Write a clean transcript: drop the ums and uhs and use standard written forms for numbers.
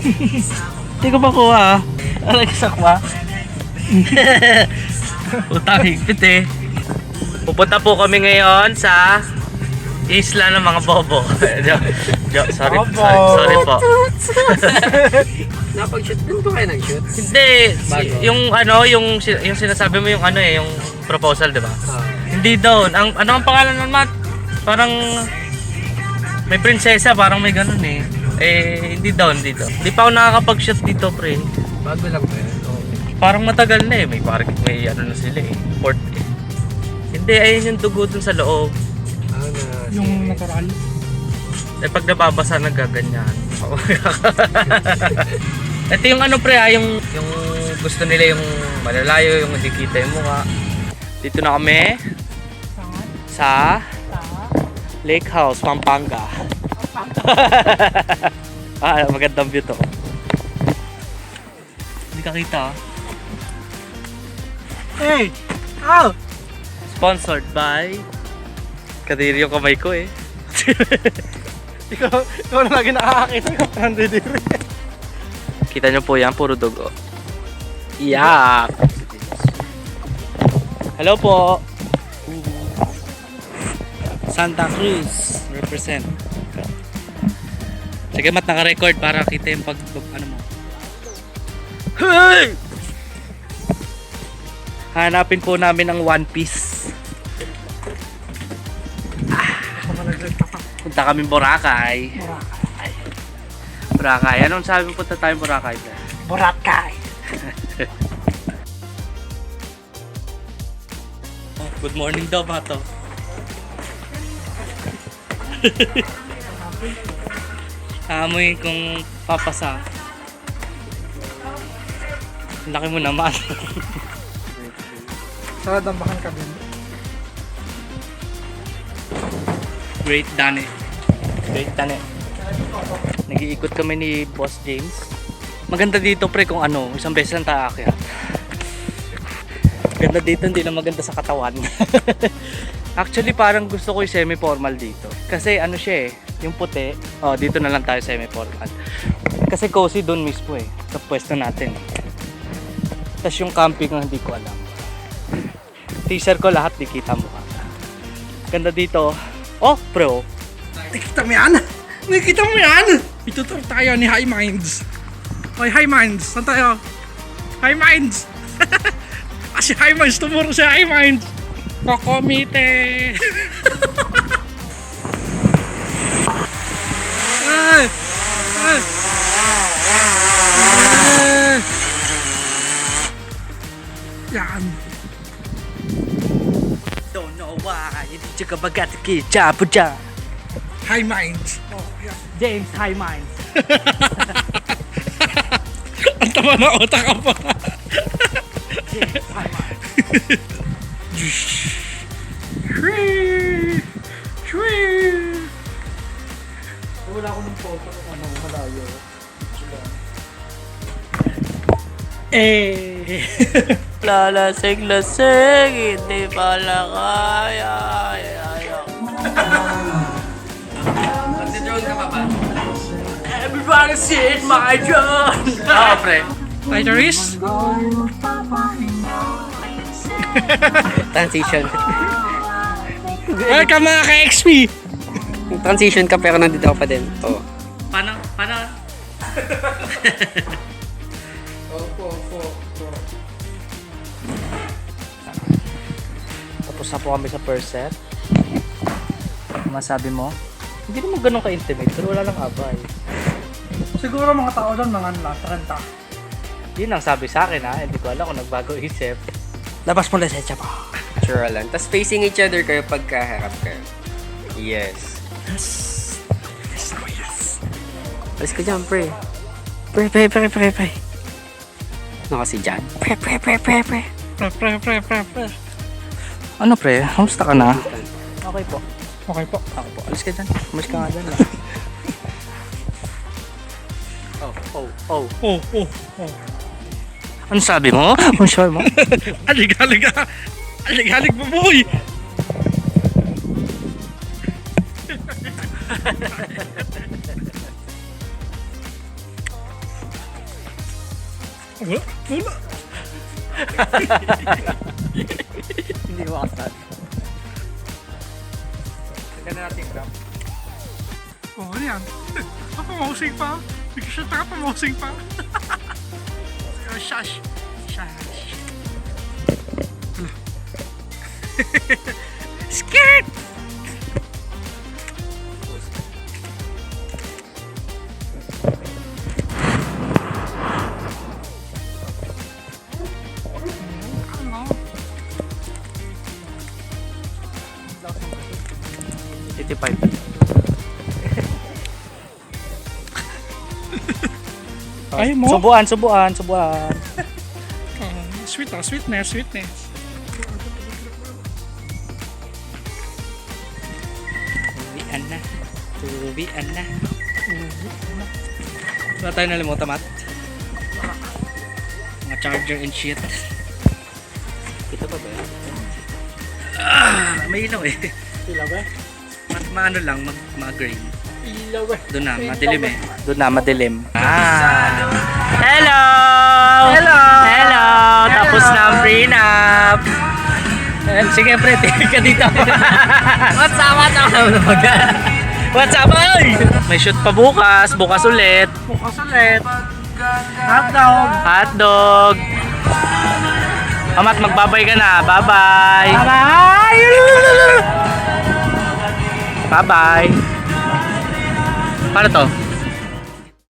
Hindi ko makuha. Aray ka sakwa. Utang higpit eh. Pupunta po kami ngayon sa isla ng mga bobo. Sorry po. Napag-shoot din po kayo nag-shoot? Hindi, yung ano, yung sinasabi mo yung ano eh, yung proposal, 'di ba? Hindi doon. Ang ano ang pangalan nun, Matt? Parang may prinsesa, parang may ganun eh. Hindi doon dito. Hindi pa ako nakakapag-shoot dito, pre. Bago lang ba yun? Parang matagal na eh, may ano na sila eh, port eh. Hindi, ayun yung dugo dun sa loob. Yung natural? Pag nababasa nagaganyan. Ito yung ano pre yung gusto nila yung malalayo, yung hindi kita yung mukha. Dito na kami sa Lake House, Pampanga. Magandang view to. Hindi ka kita. Hey! Ow! Sponsored by Kadiri yung kamay ko eh. Ikaw na lagi nakakakita ko. Nandidiri. Kita nyo po yan, puro dugo. Iyak! Hello po! Santa Cruz represent. Sige Mat, naka-record para kita yung ano mo. Hey! Hanapin po namin ang One Piece. Punta kami Boracay. Boracay. Anong sabi mo punta tayo Boracay? Boracay! Good morning daw, Mato. Amoy kung papasa. Laki mo naman. Sa dambakan ka din. Great Dane. Great Dane. Nag-iikot kami ni Boss James. Maganda dito pre kung ano, isang beses lang tayo aakyat. Ganda dito, hindi na maganda sa katawan. Actually parang gusto ko yung semi-formal dito. Kasi ano siya eh, yung puti. Oh, dito na lang tayo semi-formal. Kasi cozy doon mismo eh, sa pwesto natin. Tapos yung camping hindi ko alam. T-shirt ko lahat di kita mo. Ganda dito. Oh, bro. Nakikita mo yan? Nakikita mo yan? Ituturo tayo ni High Minds. Oy, High Minds. Saan tayo? High Minds. Kasi High Minds, tumuro siya High Minds. Kokomite. Ay! Ay! Yan. Don't know why. Hindi ka bagat kita po dyan. High Minds. Oh, yan. James High Minds. Ang tama na otak ka pa. James High Minds. Wala ko ng photo ng ano, malayo. Lalasing-lasing, hindi pala kaya. Nag-drone ka pa ba? Everybody see my drone! Ah, pre. Lighterist? Transition. Welcome mga ka-XP! Transition ka pero nandito ka pa din. Oo. Paano? Tapos na po kami sa first set. Masabi mo? Hindi naman ganun ka-intimate, pero wala lang abay. Siguro mga tao doon, mga nasa Yun ang sabi sa akin ha, hindi ko alam kung nagbago isip. Labas mo lesecha pa. Natural lang. Tapos facing each other kayo pagkaharap kayo. Yes. Alis ka dyan, pre. Pre. Ano kasi dyan? Pre. Ano pre? Kamusta ka na? Okay po. Okay po. Ako po. Alis ka dyan. Alis ka nga dyan. Oh. Ano sabi mo? Ano sabi mo? Alig mo, boy! Wala. Wala. Hindi mo kasal. Tignan natin grab. Oh, ano yan? Papamosing pa. Bigyan siya papamosing pa. Shush. Shush. Skirt! Ano? 85. Ayaw mo? Subuan. Sweetness. Tubian na. Wala tayo nalimutan, Matt. Mga charger and shit. Ito pa ba yan? May ilaw eh. Ilaw ba? Maano lang, mag-green. Ilaw ba? Doon na, madilim eh. Doon na, madilim. Hello! Hello! Tapos na ang prenup. Sige, pre, tingin ka dito. What's up? What's up, oy? May shoot pa bukas ulit. Hotdog. Amat, magbabay ka na. Bye-bye. Bye-bye. Paano to?